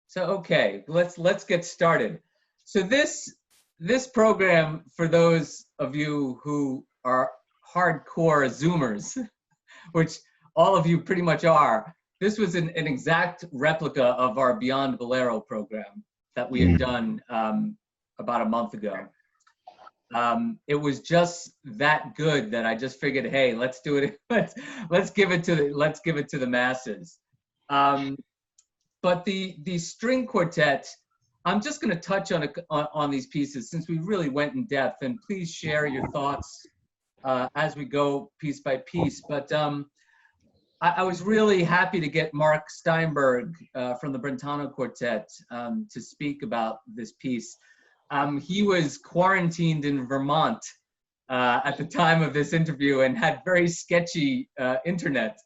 So okay, let's get started. So this program, for those of you who are hardcore Zoomers, which all of you pretty much are, this was an exact replica of our Beyond Bolero program that we had done about a month ago. It was just that good that I just figured, hey, let's do it. Let's give it to the masses. But the string quartet, I'm just going to touch on these pieces since we really went in depth, and please share your thoughts as we go piece by piece. But I was really happy to get Mark Steinberg from the Brentano Quartet to speak about this piece. He was quarantined in Vermont at the time of this interview and had very sketchy internet.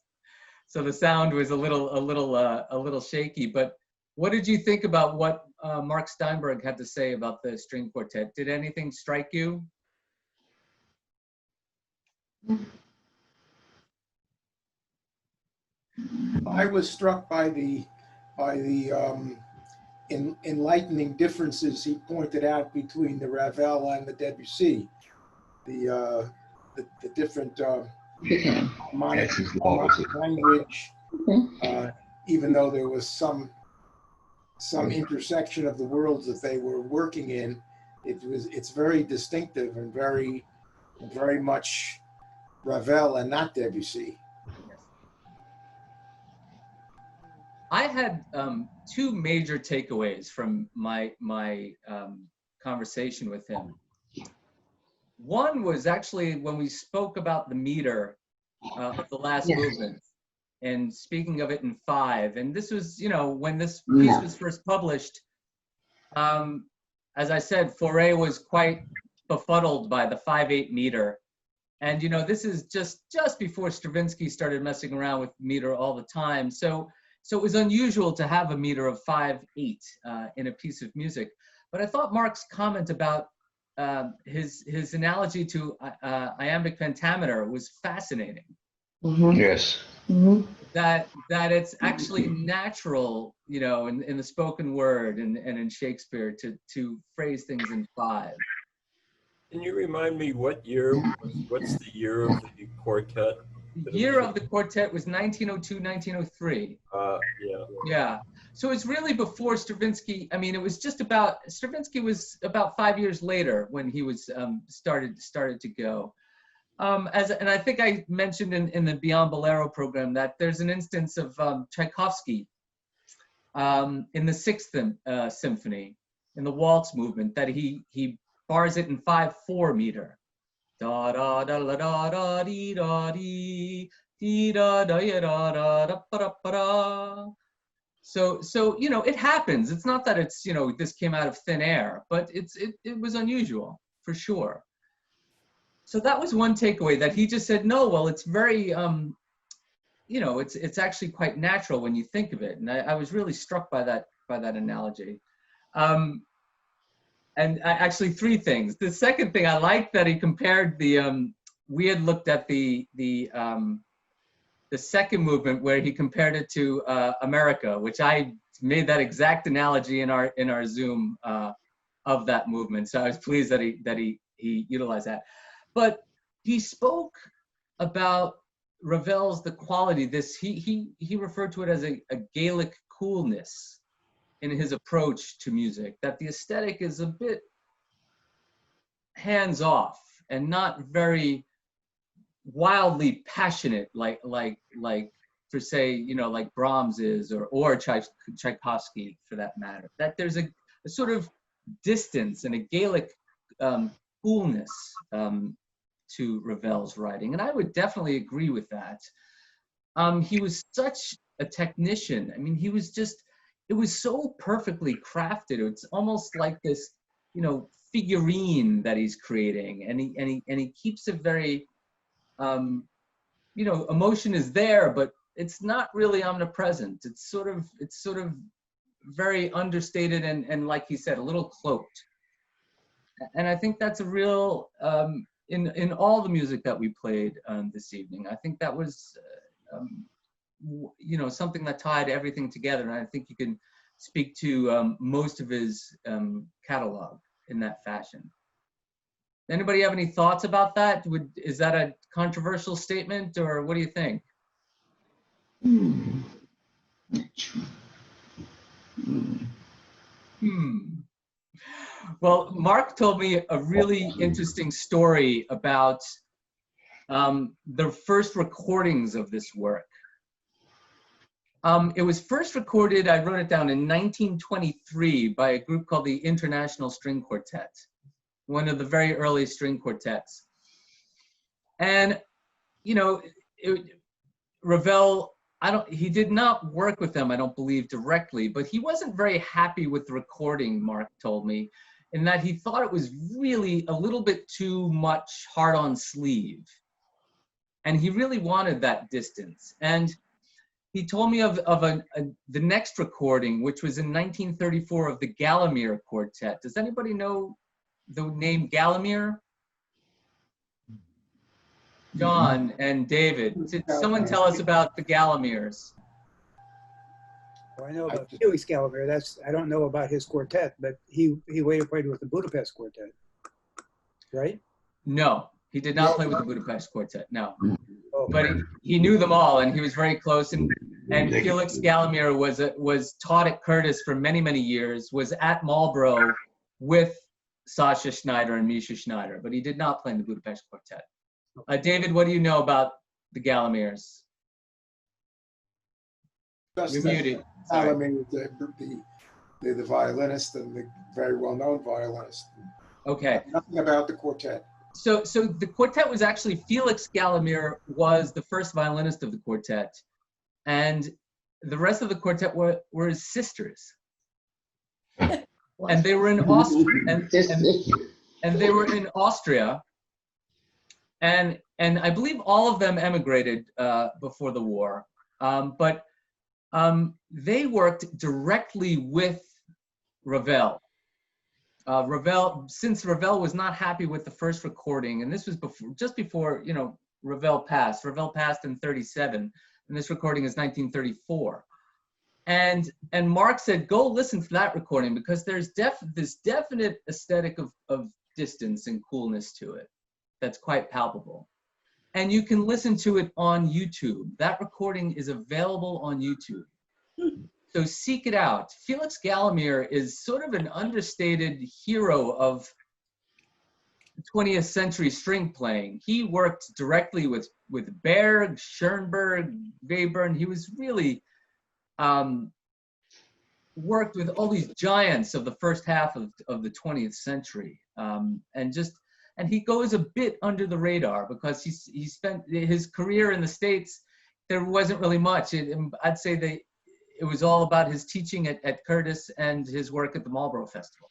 So the sound was a little shaky. But what did you think about what Mark Steinberg had to say about the string quartet? Did anything strike you? I was struck by the enlightening differences he pointed out between the Ravel and the Debussy. The different harmonic language, even though there was some intersection of the worlds that they were working in, it's very distinctive and very much Ravel and not Debussy. I had two major takeaways from my conversation with him. One was actually when we spoke about the meter of the last movement, and speaking of it in 5. And this was, when this piece was first published, as I said, Fauré was quite befuddled by the 5/8 meter. And, this is just before Stravinsky started messing around with meter all the time. So it was unusual to have a meter of 5/8 in a piece of music. But I thought Mark's comment about his analogy to iambic pentameter was fascinating. Yes. That it's actually natural, in the spoken word and in Shakespeare to phrase things in 5. Can you remind me what's the year of the quartet? The year of the quartet was 1902, 1903. Yeah. So it's really before Stravinsky. I mean, it was just about, Stravinsky was about 5 years later when he was started to go. And I think I mentioned in the Beyond Bolero program that there's an instance of Tchaikovsky in the 6th Symphony, in the waltz movement, that he bars it in 5/4 meter. Da da da da da da dee da dee dee da da ya da da da da da da. So it happens. It's not that it's this came out of thin air, but it was unusual for sure. So that was one takeaway, that he just said, no, well, it's very it's actually quite natural when you think of it. And I was really struck by that analogy. And actually 3 things. The second thing, I like that he compared we had looked at the second movement where he compared it to America, which I made that exact analogy in our Zoom of that movement. So I was pleased that he utilized that. But he spoke about Ravel's the quality. He referred to it as a Gaelic coolness in his approach to music, that the aesthetic is a bit hands-off and not very wildly passionate like for say, like Brahms is, or Tchaikovsky for that matter. That there's a sort of distance and a Gaelic coolness to Ravel's writing, and I would definitely agree with that. He was such a technician. I mean, it was so perfectly crafted. It's almost like this, figurine that he's creating, and he keeps it very, emotion is there, but it's not really omnipresent. It's sort of very understated and like he said, a little cloaked. And I think that's a real, in all the music that we played this evening, I think that was, something that tied everything together. And I think you can speak to most of his catalog in that fashion. Anybody have any thoughts about that? Is that a controversial statement, or what do you think? Well, Mark told me a really interesting story about the first recordings of this work. It was first recorded, I wrote it down, in 1923 by a group called the International String Quartet, one of the very early string quartets. And, you know, Ravel, he did not work with them, I don't believe, directly, but he wasn't very happy with the recording, Mark told me, in that he thought it was really a little bit too much hard on sleeve. And he really wanted that distance. And he told me of the next recording, which was in 1934 of the Gallimere Quartet. Does anybody know the name Gallimere? John and David. Did someone tell us about the Gallimeres? Well, I know about Felix Gallimere. I don't know about his quartet, but he later played with the Budapest Quartet, right? No, he did not play with the Budapest Quartet, no. Oh. But he knew them all, and he was very close. And Felix Gallimere was taught at Curtis for many, many years, was at Marlborough with Sasha Schneider and Misha Schneider, but he did not play in the Budapest Quartet. David, what do you know about the Gallimeres? You're muted. Gallimere, the violinist and the very well-known violinist. Okay. Nothing about the quartet. So the quartet was actually, Felix Gallimere was the first violinist of the quartet, and the rest of the quartet were his sisters. And they were in Austria, and they were in Austria, and I believe all of them emigrated before the war, but they worked directly with Ravel. Since Ravel was not happy with the first recording, and this was just before, you know, Ravel passed. Ravel passed in 37, and this recording is 1934. And Mark said, go listen to that recording, because there's this definite aesthetic of distance and coolness to it that's quite palpable. And you can listen to it on YouTube. That recording is available on YouTube. So seek it out. Felix Gallimere is sort of an understated hero of 20th century string playing. He worked directly with Berg, Schoenberg, Webern. He was really worked with all these giants of the first half of the 20th century. And he goes a bit under the radar because he spent his career in the States. There wasn't really much. I'd say it was all about his teaching at Curtis and his work at the Marlborough Festival.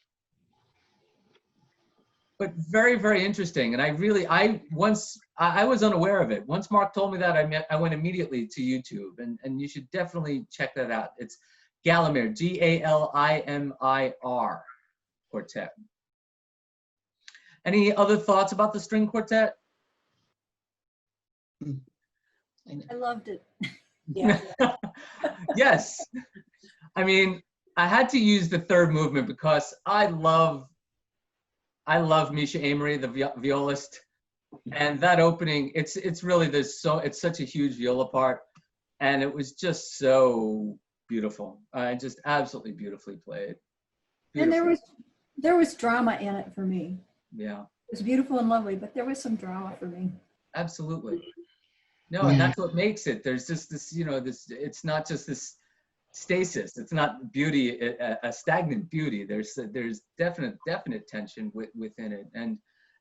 But very, very interesting. And I was unaware of it. Once Mark told me that, I went immediately to YouTube, and you should definitely check that out. It's Gallimere, G-A-L-I-M-I-R Quartet. Any other thoughts about the string quartet? I loved it. Yeah. Yes. I mean, I had to use the third movement because I love Misha Amory, the violist, and that opening. It's really it's such a huge viola part, and it was just so beautiful. Just absolutely beautifully played. Beautiful. And there was drama in it for me. Yeah. It was beautiful and lovely, but there was some drama for me. Absolutely. No, and that's what makes it. There's just this, you know, it's not just this stasis. It's not beauty, a stagnant beauty. There's definite tension within it. And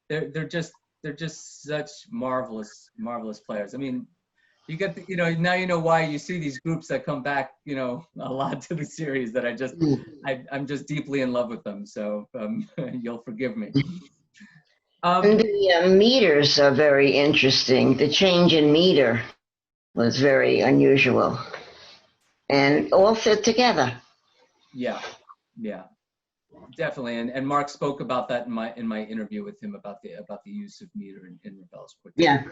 they're just such marvelous players. I mean, you get the, you know, now you know why you see these groups that come back, you know, a lot to the series that I'm just deeply in love with them. So you'll forgive me. And the meters are very interesting. The change in meter was very unusual, and all fit together. Yeah, definitely. And Mark spoke about that in my interview with him about the use of meter in Ravel's quartet.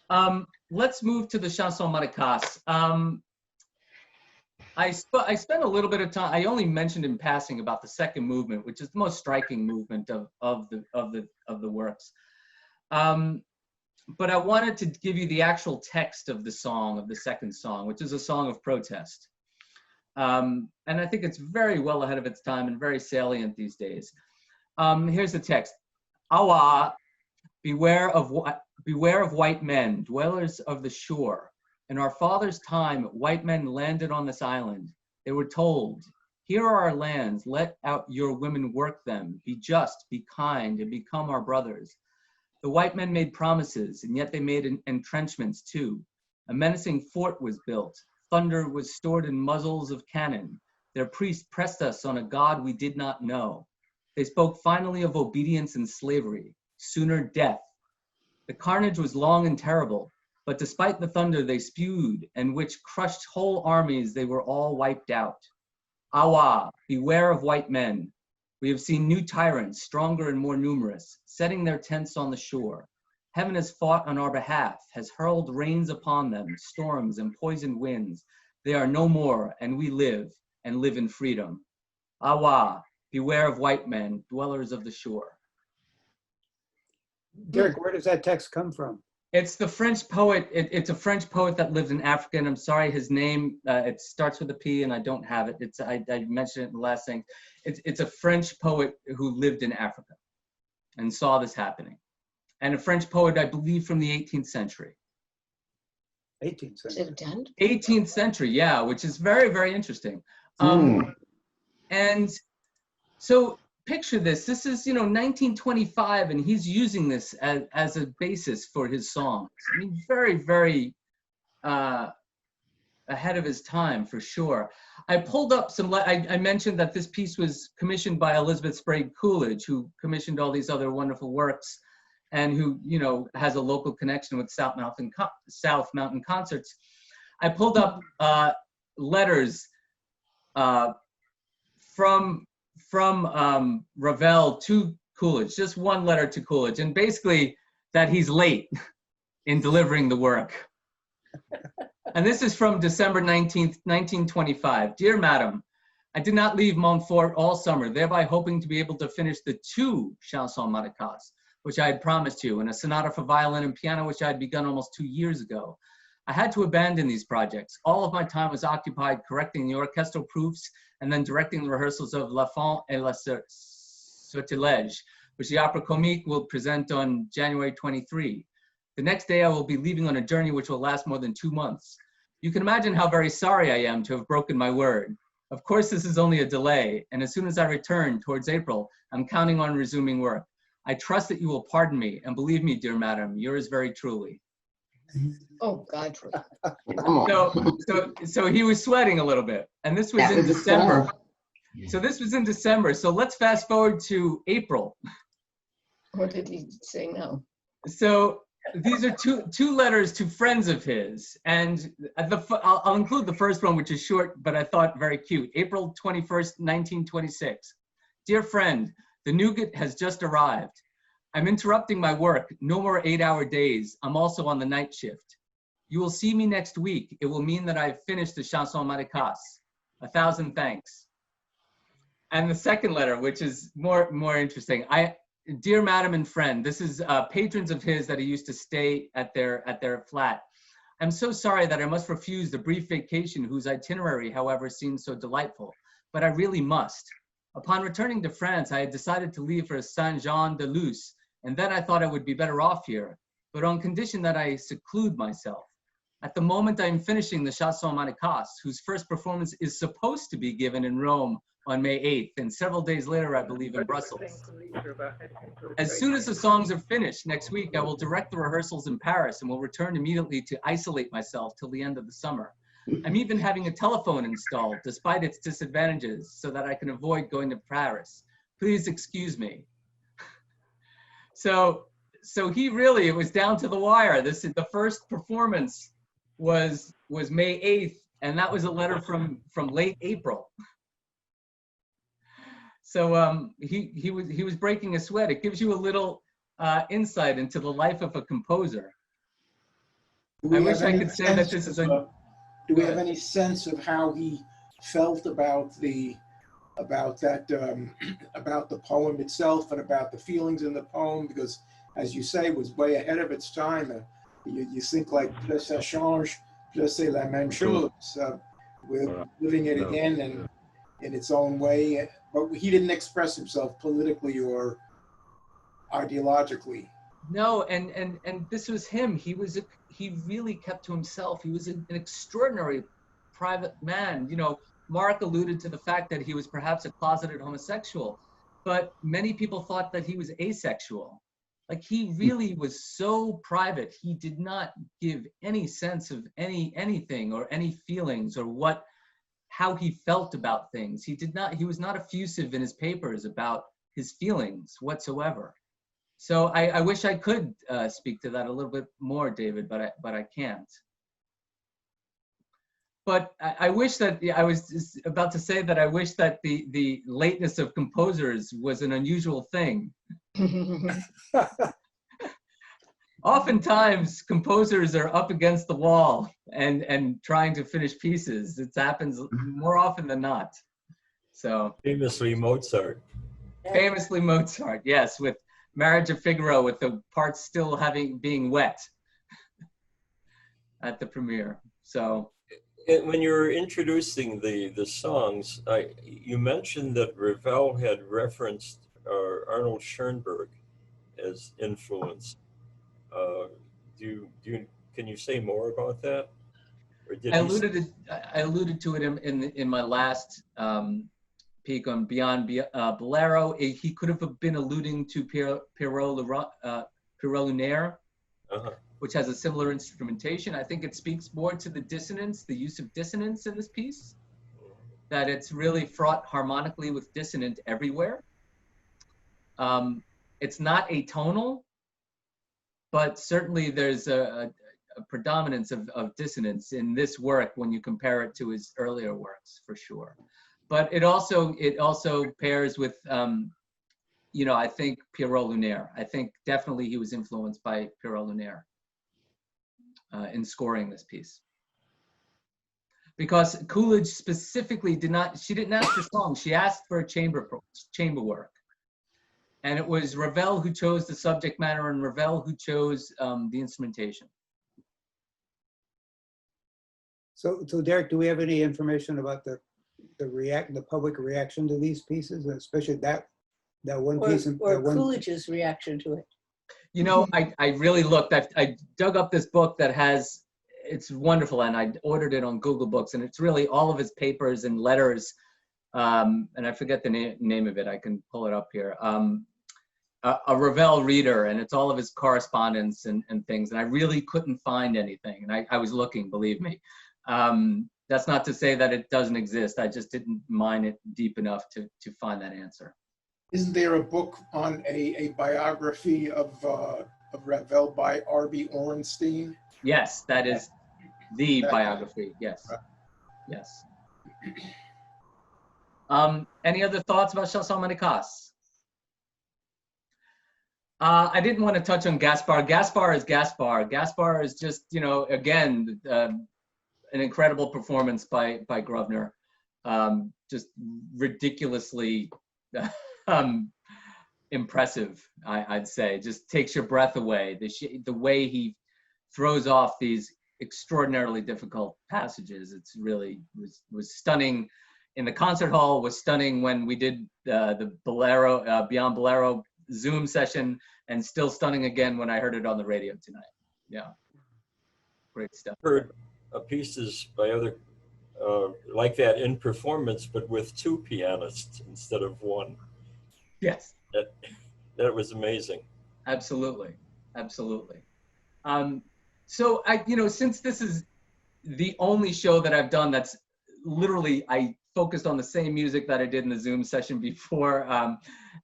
Yeah. Let's move to the Chanson Maracas. I spent a little bit of time. I only mentioned in passing about the second movement, which is the most striking movement of the works. But I wanted to give you the actual text of the song, of the second song, which is a song of protest. And I think it's very well ahead of its time and very salient these days. Here's the text. Awa, beware of white men, dwellers of the shore. In our father's time, white men landed on this island. They were told, here are our lands, let out your women work them, be just, be kind, and become our brothers. The white men made promises, and yet they made entrenchments too. A menacing fort was built. Thunder was stored in muzzles of cannon. Their priests pressed us on a God we did not know. They spoke finally of obedience and slavery, sooner death. The carnage was long and terrible, but despite the thunder they spewed, and which crushed whole armies, they were all wiped out. Awa, beware of white men. We have seen new tyrants, stronger and more numerous, setting their tents on the shore. Heaven has fought on our behalf, has hurled rains upon them, storms and poisoned winds. They are no more, and we live, and live in freedom. Awa, beware of white men, dwellers of the shore. Derek, where does that text come from? It's the French poet. It's a French poet that lived in Africa, and I'm sorry, his name, it starts with a P, and I don't have it. I mentioned it in the last thing. It's a French poet who lived in Africa and saw this happening. And a French poet, I believe, from the 18th century. 18th century. 18th century, yeah, which is very, very interesting. And so picture this. This is, 1925, and he's using this as a basis for his songs. I mean, very, very ahead of his time, for sure. I pulled up some, I mentioned that this piece was commissioned by Elizabeth Sprague Coolidge, who commissioned all these other wonderful works, and who, has a local connection with South Mountain Concerts. I pulled up letters from Ravel to Coolidge, just one letter to Coolidge, and basically that he's late in delivering the work. And this is from December 19th, 1925. Dear Madam, I did not leave Montfort all summer, thereby hoping to be able to finish the 2 chansons maracas, which I had promised you, and a sonata for violin and piano, which I had begun almost 2 years ago. I had to abandon these projects. All of my time was occupied correcting the orchestral proofs and then directing the rehearsals of La Femme et le Sortilège, which the Opera Comique will present on January 23. The next day I will be leaving on a journey which will last more than 2 months. You can imagine how very sorry I am to have broken my word. Of course, this is only a delay, and as soon as I return towards April, I'm counting on resuming work. I trust that you will pardon me, and believe me, dear madam, yours very truly. Oh, God. So he was sweating a little bit, and this was in December. So this was in December. So let's fast forward to April. What did he say now? So these are two letters to friends of his, and I'll include the first one, which is short, but I thought very cute. April 21st, 1926. Dear friend, the nougat has just arrived. I'm interrupting my work. No more 8-hour days. I'm also on the night shift. You will see me next week. It will mean that I've finished the Chanson Maracas. 1,000 thanks. And the second letter, which is more interesting. Dear madam and friend, this is patrons of his that he used to stay at their flat. I'm so sorry that I must refuse the brief vacation whose itinerary, however, seems so delightful, but I really must. Upon returning to France, I had decided to leave for Saint-Jean-de-Luz, and then I thought I would be better off here, but on condition that I seclude myself. At the moment, I am finishing the Chanson Maracas, whose first performance is supposed to be given in Rome on May 8th, and several days later, I believe, in Brussels. As soon as the songs are finished next week, I will direct the rehearsals in Paris and will return immediately to isolate myself till the end of the summer. I'm even having a telephone installed, despite its disadvantages, so that I can avoid going to Paris. Please excuse me. So he really, it was down to the wire. The first performance was May 8th, and that was a letter from late April. So he was breaking a sweat. It gives you a little insight into the life of a composer. I wish I could say that this is a... do we have any sense of how he felt about about the poem itself and about the feelings in the poem? Because, as you say, it was way ahead of its time. You think like plus ça change, plus c'est la même chose. We're living it again and in its own way. But he didn't express himself politically or ideologically. No, and this was him. He really kept to himself. He was an extraordinary private man. You know, Mark alluded to the fact that he was perhaps a closeted homosexual, but many people thought that he was asexual. Like, he really was so private. He did not give any sense of anything or any feelings or how he felt about things. He was not effusive in his papers about his feelings whatsoever. So I wish I could speak to that a little bit more, David, but I can't. But I wish that, I was just about to say that I wish that the lateness of composers was an unusual thing. Oftentimes, composers are up against the wall and trying to finish pieces. It happens more often than not. So Famously Mozart. Famously Mozart, yes, with Marriage of Figaro, with the parts still being wet at the premiere. So When you were introducing the songs, you mentioned that Ravel had referenced Arnold Schoenberg as influence. Can you say more about that? Or did I alluded to it in my last peek on Beyond Bolero. He could have been alluding to Pierrot Lunaire, which has a similar instrumentation. I think it speaks more to the dissonance, the use of dissonance in this piece, that it's really fraught harmonically with dissonant everywhere. It's not atonal, but certainly there's a predominance of dissonance in this work when you compare it to his earlier works, for sure. But it also pairs with, you know, I think Pierrot Lunaire. I think definitely he was influenced by Pierrot Lunaire in scoring this piece. Because Coolidge specifically didn't ask for songs, she asked for chamber work. And it was Ravel who chose the subject matter and Ravel who chose the instrumentation. So Derek, do we have any information about the public reaction to these pieces, especially that one piece? Or Coolidge's reaction to it. You know, I really looked. I dug up this book that it's wonderful, and I ordered it on Google Books, and it's really all of his papers and letters, and I forget the name of it. I can pull it up here. A Ravel reader, and it's all of his correspondence and things, and I really couldn't find anything, and I was looking, believe me. That's not to say that it doesn't exist. I just didn't mine it deep enough to find that answer. Isn't there a book on a biography of Ravel by R.B. Orenstein? Yes, that is the biography. Yes, yes. Any other thoughts about Chanson Manicas? I didn't want to touch on Gaspar. Gaspar is Gaspar. Gaspar is just, you know, again, an incredible performance by Grosvenor. Just ridiculously impressive, I'd say. Just takes your breath away. The way he throws off these extraordinarily difficult passages, it's really was stunning in the concert hall, was stunning when we did the Bolero, Beyond Bolero Zoom session, and still stunning again when I heard it on the radio tonight. Yeah, great stuff. Heard pieces by other like that in performance, but with two pianists instead of one. Yes. That was amazing. Absolutely, absolutely. So since this is the only show that I've done that's literally, I focused on the same music that I did in the Zoom session before,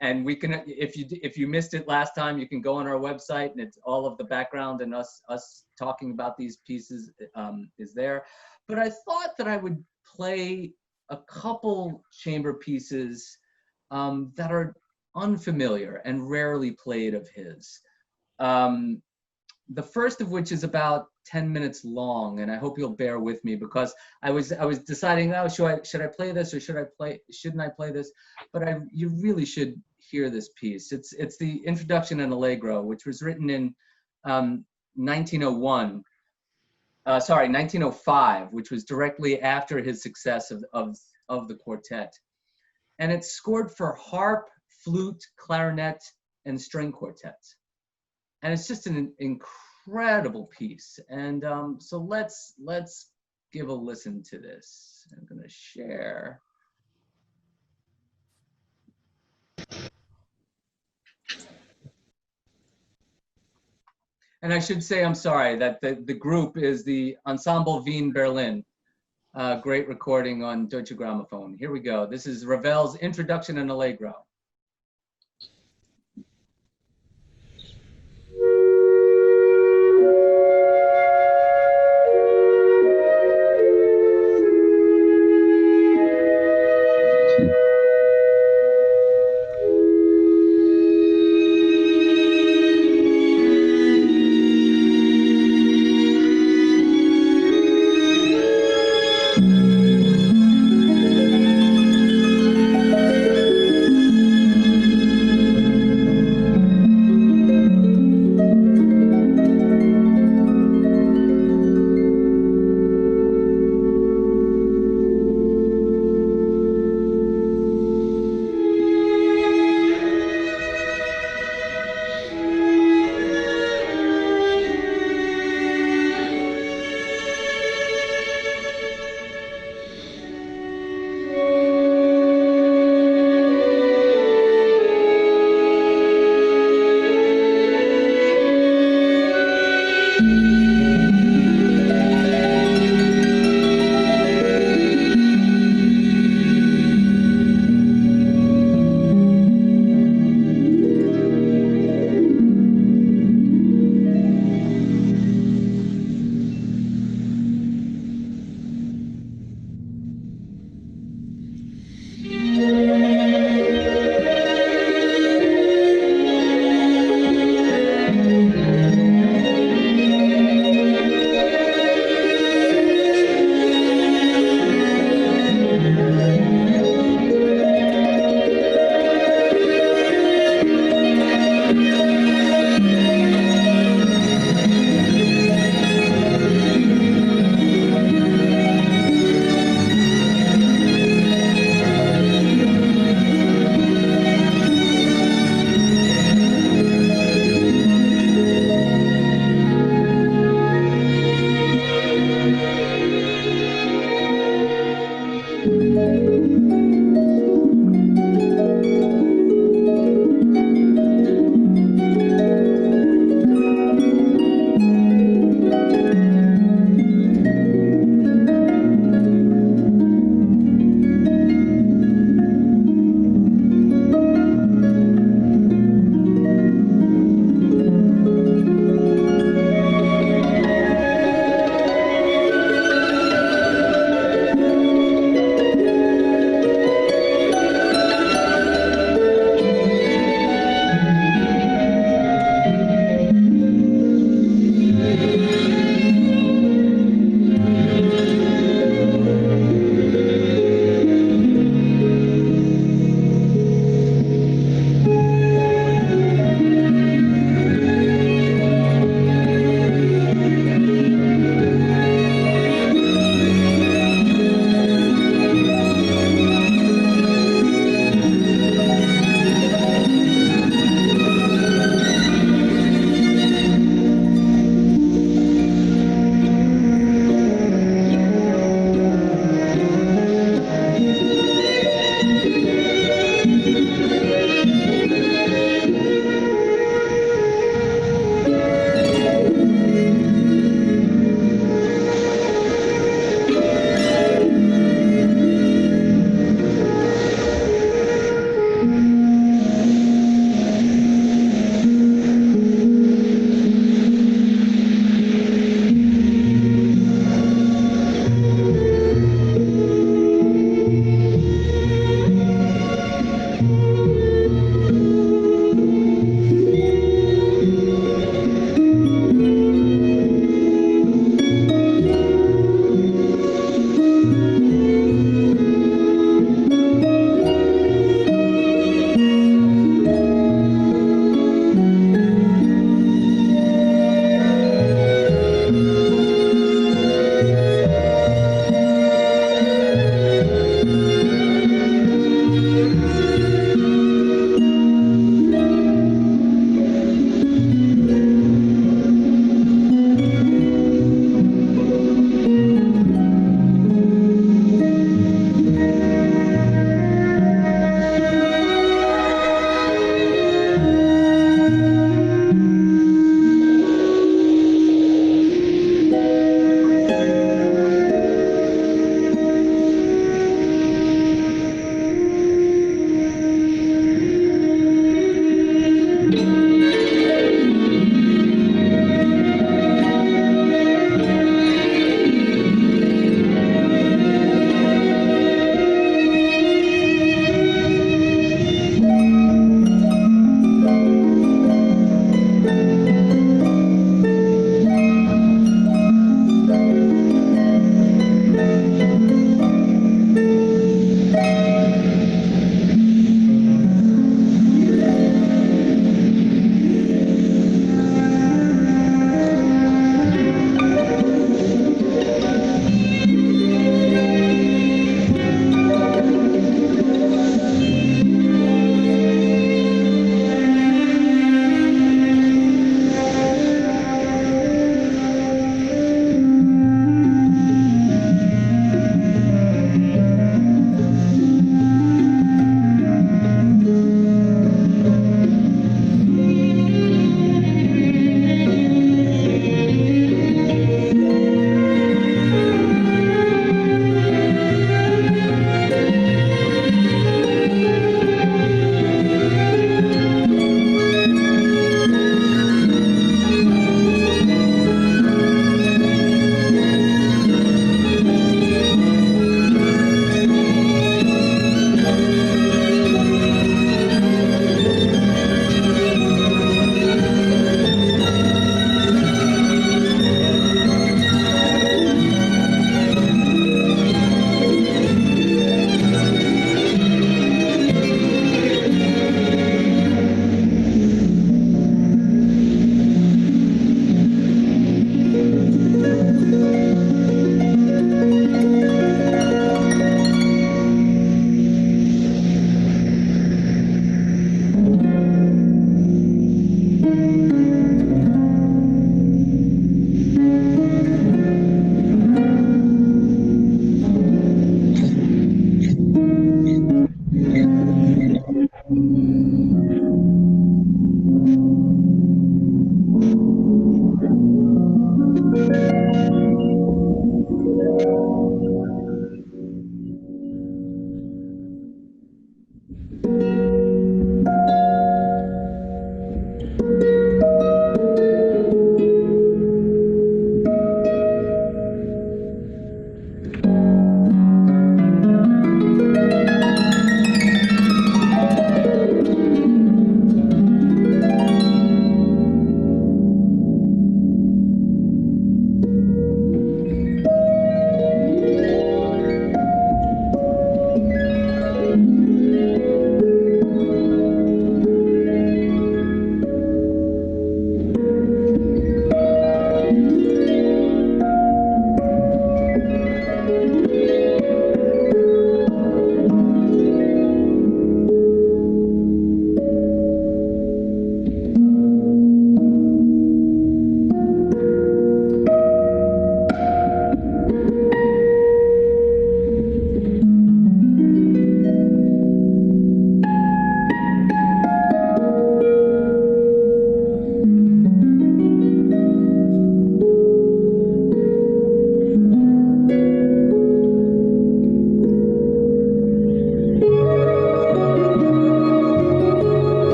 and we can, if you missed it last time, you can go on our website and it's all of the background and us talking about these pieces is there. But I thought that I would play a couple chamber pieces that are unfamiliar and rarely played of his. The first of which is about 10 minutes long, and I hope you'll bear with me because I was deciding, oh, should I play this or shouldn't I play this? But you really should hear this piece. It's the introduction in Allegro, which was written in 1905, which was directly after his success of the quartet. And it's scored for harp, flute, clarinet, and string quartet. And it's just an incredible piece. And so let's give a listen to this. I'm gonna share. And I should say, I'm sorry, that the group is the Ensemble Wien Berlin. Great recording on Deutsche Grammophon. Here we go. This is Ravel's Introduction in Allegro.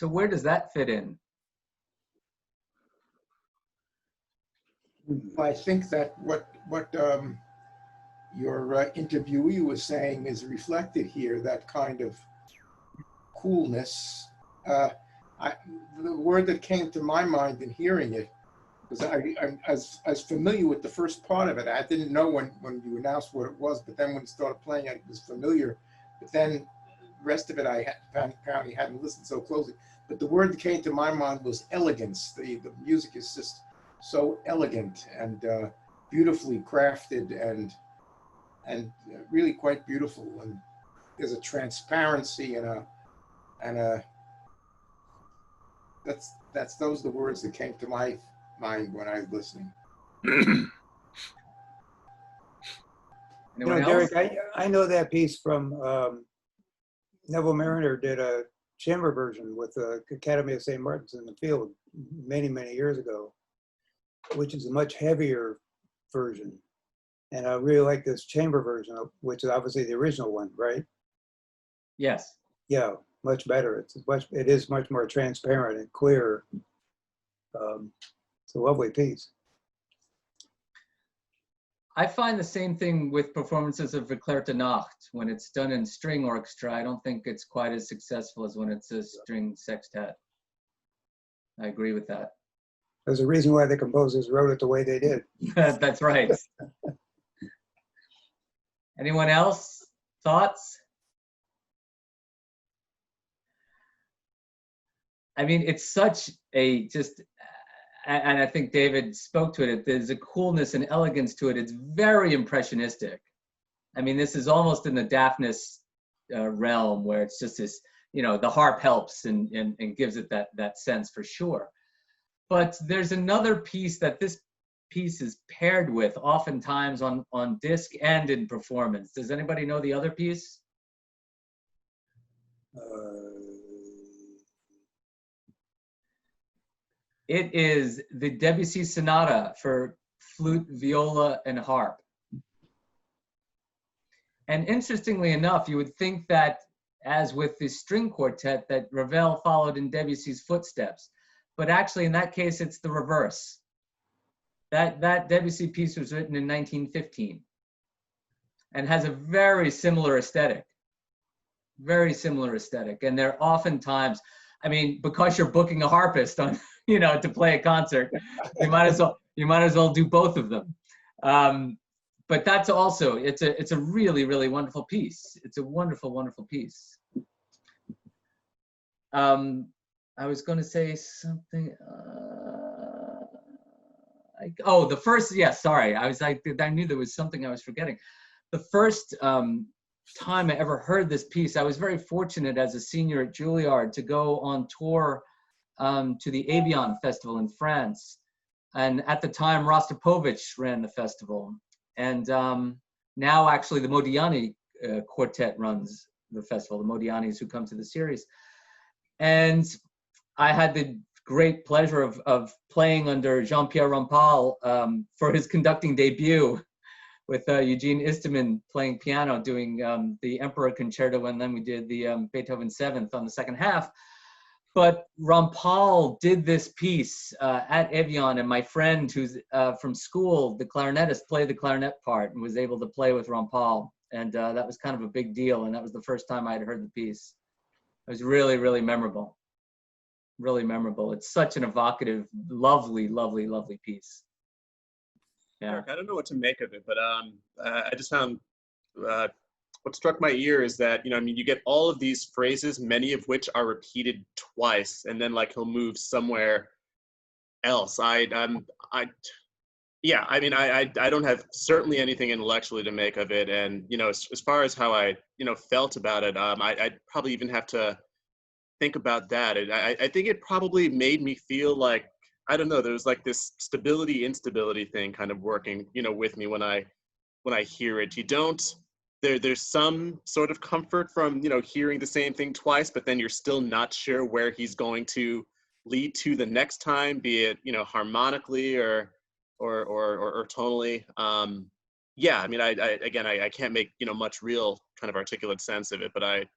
So where does that fit in? I think that what your interviewee was saying is reflected here, that kind of coolness. The word that came to my mind in hearing it, because I'm as familiar with the first part of it. I didn't know when you announced what it was, but then when it started playing, it was familiar. But then the rest of it, I apparently hadn't listened so closely. But the word that came to my mind was elegance. The music is just so elegant and beautifully crafted and really quite beautiful. And there's a transparency and a those are the words that came to my mind when I was listening. Anyone else? Derek, I know that piece from Neville Mariner did a chamber version with the Academy of St. Martin's in the Field many, many years ago, which is a much heavier version. And I really like this chamber version, which is obviously the original one, right? Yes. Yeah, much better. It is much more transparent and clear. It's a lovely piece. I find the same thing with performances of Verklärte Nacht. When it's done in string orchestra, I don't think it's quite as successful as when it's a string sextet. I agree with that. There's a reason why the composers wrote it the way they did. That's right. Anyone else? Thoughts? I mean, it's such a and I think David spoke to it, there's a coolness and elegance to it. It's very impressionistic. I mean, this is almost in the Daphnis realm where it's just this, the harp helps and gives it that sense for sure. But there's another piece that this piece is paired with oftentimes on disc and in performance. Does anybody know the other piece? It is the Debussy Sonata for flute, viola, and harp. And interestingly enough, you would think that, as with the string quartet, that Ravel followed in Debussy's footsteps. But actually, in that case, it's the reverse. That Debussy piece was written in 1915 and has a very similar aesthetic. Very similar aesthetic. And they're oftentimes, I mean, because you're booking a harpist on, to play a concert, you might as well do both of them. But that's also, it's a really, really wonderful piece. It's a wonderful, wonderful piece. I was going to say something. The first, sorry. I knew there was something I was forgetting. The first time I ever heard this piece, I was very fortunate as a senior at Juilliard to go on tour to the Avion Festival in France. And at the time, Rostropovich ran the festival. And now actually the Modiani quartet runs the festival, the Modianis who come to the series. And I had the great pleasure of playing under Jean-Pierre Rampal for his conducting debut with Eugene Isteman playing piano, doing the Emperor Concerto, and then we did the Beethoven Seventh on the second half. But Rampal did this piece at Evian, and my friend who's from school, the clarinetist, played the clarinet part and was able to play with Rampal. And that was kind of a big deal, and that was the first time I had heard the piece. It was really, really memorable. Really memorable. It's such an evocative, lovely, lovely, lovely piece. Yeah. Eric, I don't know what to make of it, but I just found what struck my ear is that, you get all of these phrases, many of which are repeated twice, and then like he'll move somewhere else. I don't have certainly anything intellectually to make of it. And, as far as how I, felt about it, I'd probably even have to think about that. And I think it probably made me feel like, I don't know, there was like this stability, instability thing kind of working, with me when I hear it. There's some sort of comfort from, hearing the same thing twice, but then you're still not sure where he's going to lead to the next time, be it, harmonically or tonally. I can't make, much real kind of articulate sense of it, but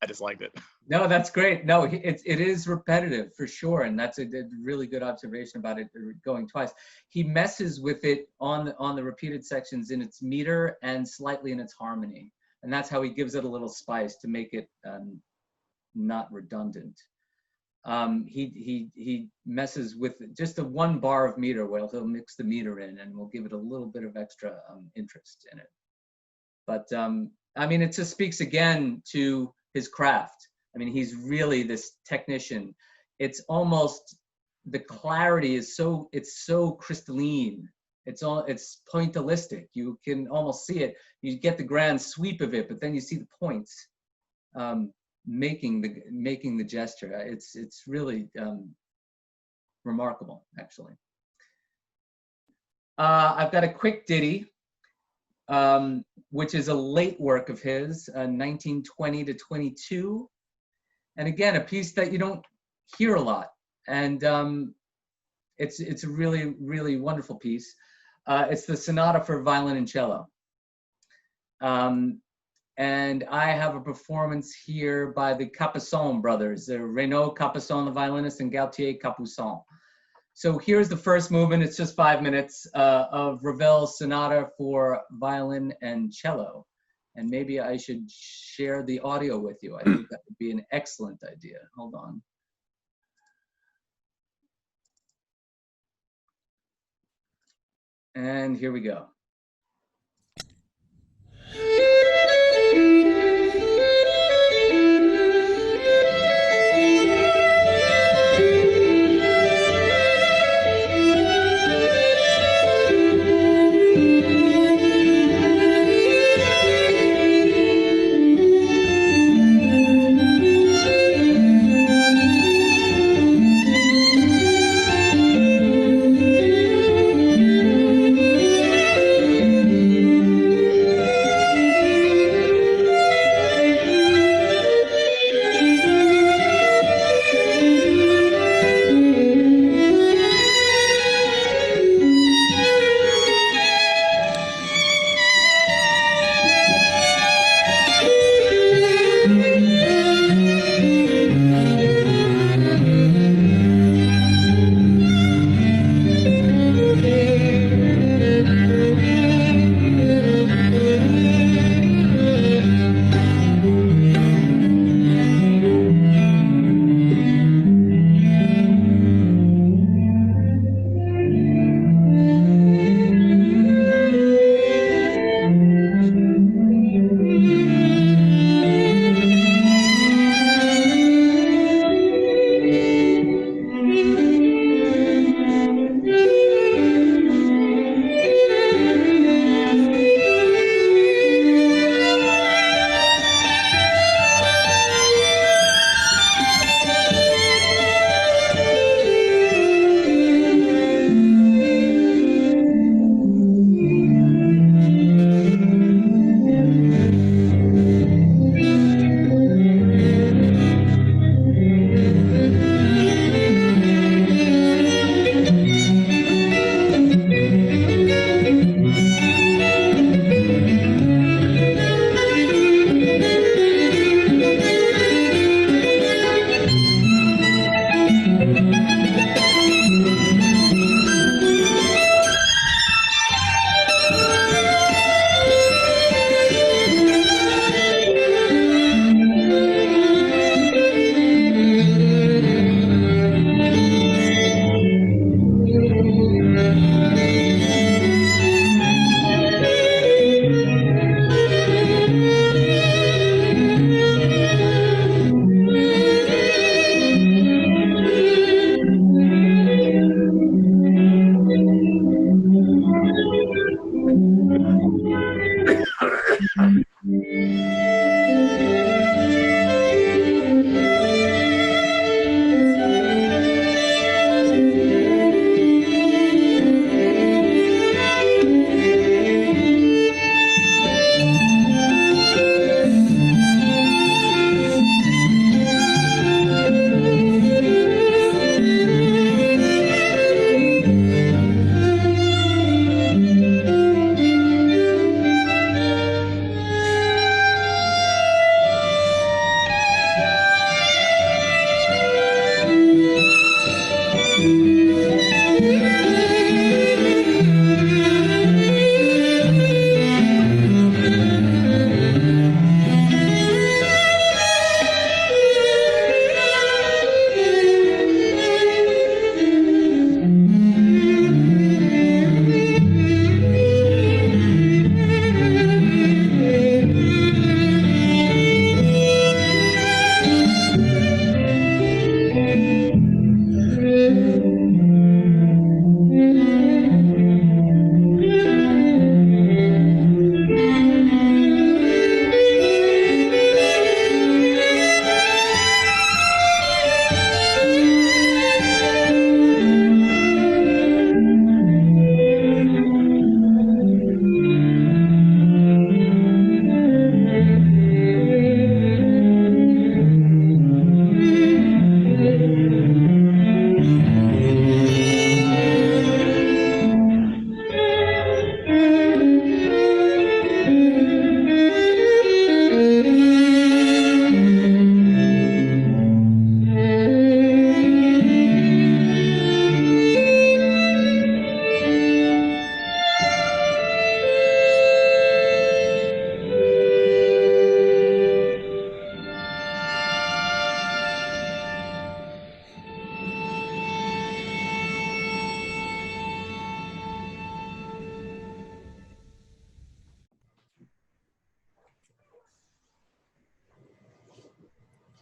just liked it. No, that's great. No, it is repetitive for sure, and that's a really good observation about it going twice. He messes with it on the repeated sections in its meter and slightly in its harmony, and that's how he gives it a little spice to make it not redundant. He messes with just a 1 bar of meter. Well, he'll mix the meter in, and we'll give it a little bit of extra interest in it. But I mean, it just speaks again to his craft. I mean, he's really this technician. It's almost, the clarity is so crystalline. It's pointillistic. You can almost see it. You get the grand sweep of it, but then you see the points making the gesture. It's really remarkable, actually. I've got a quick ditty, which is a late work of his, 1920 to 22. And again, a piece that you don't hear a lot. And it's a really, really wonderful piece. It's the Sonata for Violin and Cello. And I have a performance here by the Capuçon brothers, Renaud Capuçon, the violinist, and Gautier Capuçon. So here's the first movement. It's just 5 minutes of Ravel's Sonata for Violin and Cello. And maybe I should share the audio with you. I think that would be an excellent idea. Hold on. And here we go.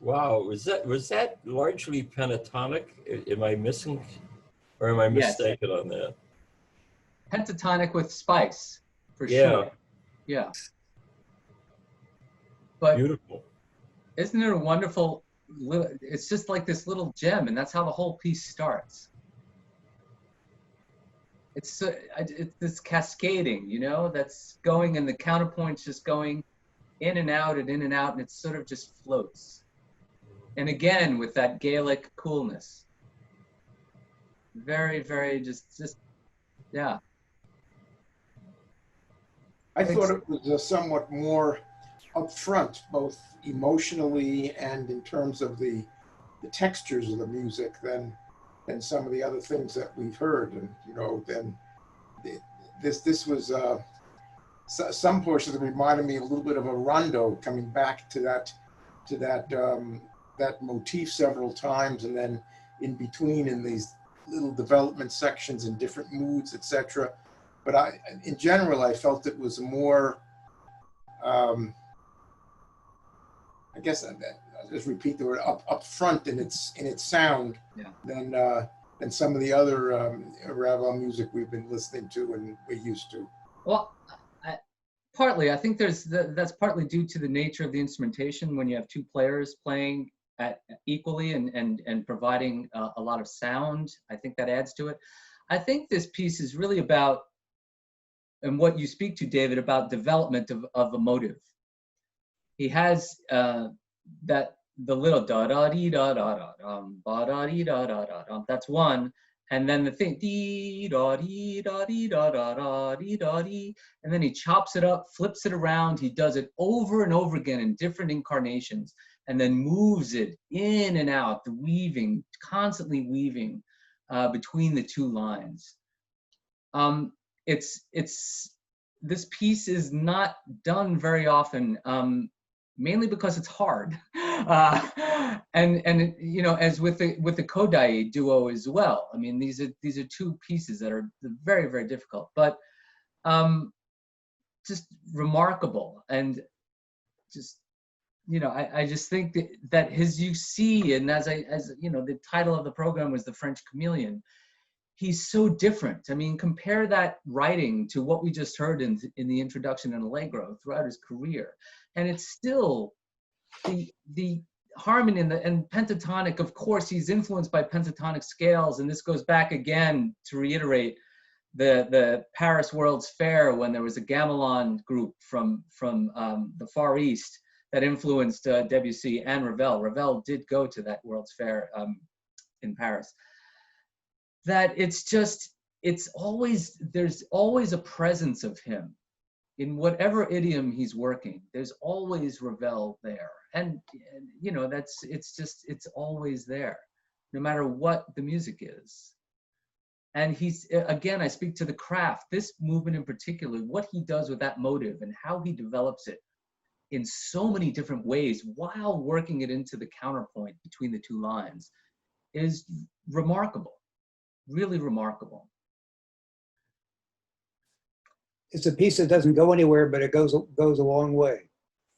Wow, was that largely pentatonic? Am I missing, or am I Yes. mistaken on that? Pentatonic with spice, for Yeah, sure. Yeah. But beautiful. isn't it a wonderful little, it's just like this little gem, and that's how the whole piece starts. It's this cascading, you know, that's going, and the counterpoint's just going in and out and in and out, and it sort of just floats. And again, with that Gaelic coolness. Very, very just, yeah. I thought it was somewhat more upfront, both emotionally and in terms of the textures of the music than some of the other things that we've heard. And then this was some portions that reminded me a little bit of a rondo, coming back to that motif several times, and then in between in these little development sections in different moods, etc. But in general, I felt it was more, I guess I'll just repeat the word, up front in its sound, yeah, than some of the other Ravel music we've been listening to and we're used to. Well, partly, I think that's partly due to the nature of the instrumentation. When you have two players playing equally and providing a lot of sound, I think that adds to it. I think this piece is really about, and what you speak to, David, about development of a motive. He has the little da da dee da da da dum ba da dee da da da dum. That's one, and then the thing dee da dee da dee da da da dee da dee, and then he chops it up, flips it around. He does it over and over again in different incarnations, and then moves it in and out, the weaving, constantly weaving between the two lines. This piece is not done very often, mainly because it's hard, and you know, as with the Kodai duo as well. I mean, these are two pieces that are very, very difficult, but just remarkable. And just, you know, I just think that his, you see, and as you know, the title of the program was The French Chameleon. He's so different. I mean, compare that writing to what we just heard in the introduction in Allegro throughout his career. And it's still the harmony and pentatonic. Of course, he's influenced by pentatonic scales. And this goes back again to reiterate the Paris World's Fair, when there was a gamelan group from the Far East that influenced Debussy and Ravel. Ravel did go to that World's Fair in Paris. That there's always a presence of him in whatever idiom he's working. There's always Ravel there, and you know, it's always there, no matter what the music is. And he's, again, I speak to the craft, this movement in particular, what he does with that motive and how he develops it in so many different ways while working it into the counterpoint between the two lines is remarkable. Really remarkable. It's a piece that doesn't go anywhere, but it goes a long way.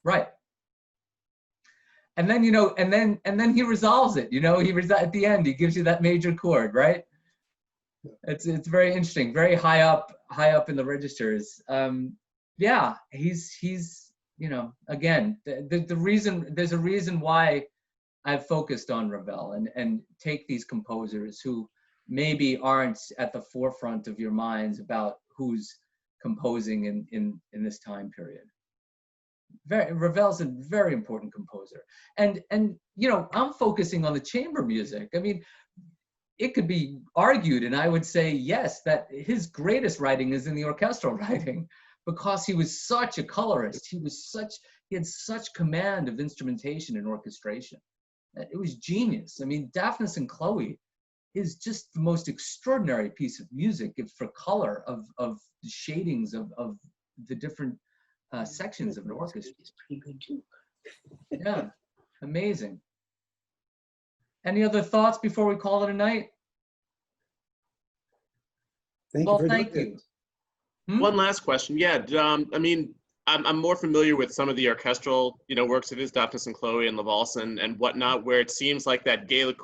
Right. And then, you know, and then he resolves it. You know, at the end, he gives you that major chord, right? It's very interesting. Very high up in the registers. Yeah, he's you know, again, there's a reason why I've focused on Ravel and take these composers who maybe aren't at the forefront of your minds about who's composing in this time period. Ravel's a very important composer. And you know, I'm focusing on the chamber music. I mean, it could be argued, and I would say yes, that his greatest writing is in the orchestral writing, because he was such a colorist. He had such command of instrumentation and orchestration. It was genius. I mean, Daphnis and Chloe is just the most extraordinary piece of music for color of the shadings of the different sections of an orchestra. It's pretty good too. Yeah, amazing. Any other thoughts before we call it a night? Thank Well, you for thank doing you. it. One last question. Yeah, I mean, I'm more familiar with some of the orchestral, works of his, Daphnis and Chloe and La Valse and whatnot, where it seems like that Gaelic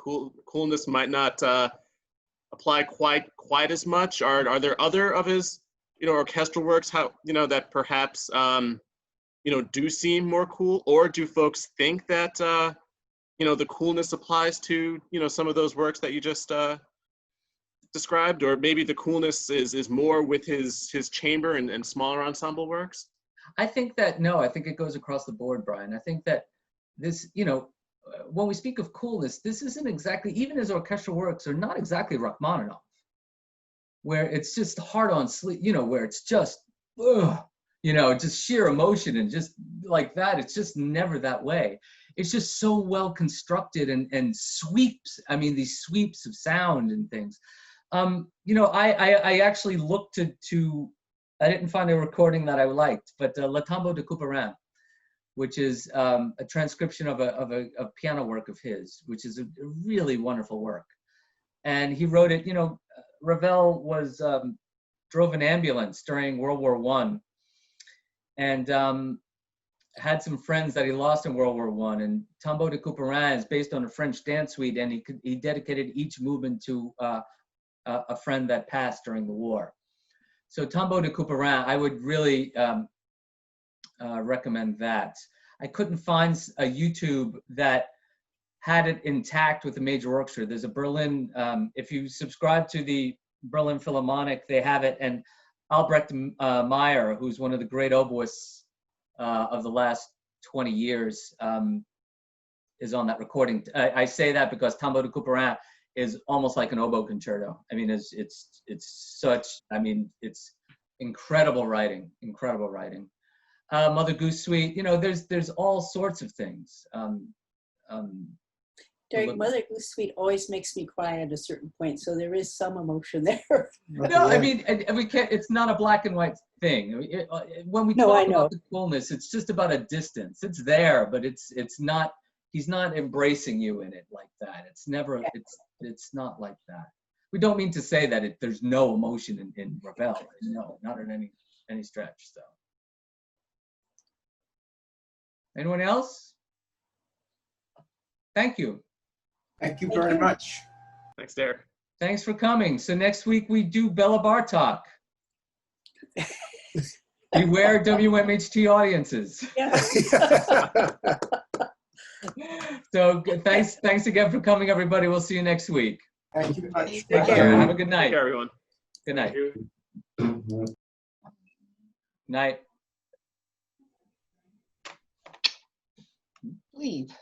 coolness might not apply quite as much. Are there other of his, orchestral works that perhaps do seem more cool, or do folks think that the coolness applies to some of those works that you just described, or maybe the coolness is more with his chamber and smaller ensemble works? I think that, no, I think it goes across the board, Brian. I think that this, when we speak of coolness, this isn't exactly, even his orchestral works are not exactly Rachmaninoff, where it's just hard on sleep, where it's just, just sheer emotion and just like that. It's just never that way. It's just so well constructed and sweeps. I mean, these sweeps of sound and things. I actually looked to I didn't find a recording that I liked, but Le Tombeau de Couperin, which is a transcription of a piano work of his, which is a really wonderful work. And he wrote it, Ravel drove an ambulance during World War I, and had some friends that he lost in World War I. And Tombeau de Couperin is based on a French dance suite, and he dedicated each movement to a friend that passed during the war. So Tombeau de Couperin, I would really recommend that. I couldn't find a YouTube that had it intact with the major orchestra. There's a Berlin, if you subscribe to the Berlin Philharmonic, they have it. And Albrecht Meyer, who's one of the great oboists of the last 20 years, is on that recording. I say that because Tombeau de Couperin is almost like an oboe concerto. I mean, it's such, I mean, it's incredible writing, incredible writing. Mother Goose Suite, there's all sorts of things. Derek, Mother Goose Suite always makes me cry at a certain point, so there is some emotion there. No, I mean, we can't, it's not a black and white thing. When we talk about the coolness, it's just about a distance. It's there, but it's not, he's not embracing you in it like that. It's never, it's not like that. We don't mean to say that there's no emotion in Ravel. No, not in any stretch. So, anyone else? Thank you. Thank you very much. Thanks, Derek. Thanks for coming. So next week we do Bela Bartok. Beware WMHT audiences. So thanks again for coming, everybody. We'll see you next week. Thank you much. Take care. Have a good night. Take care, everyone. Good night. Night. Leave.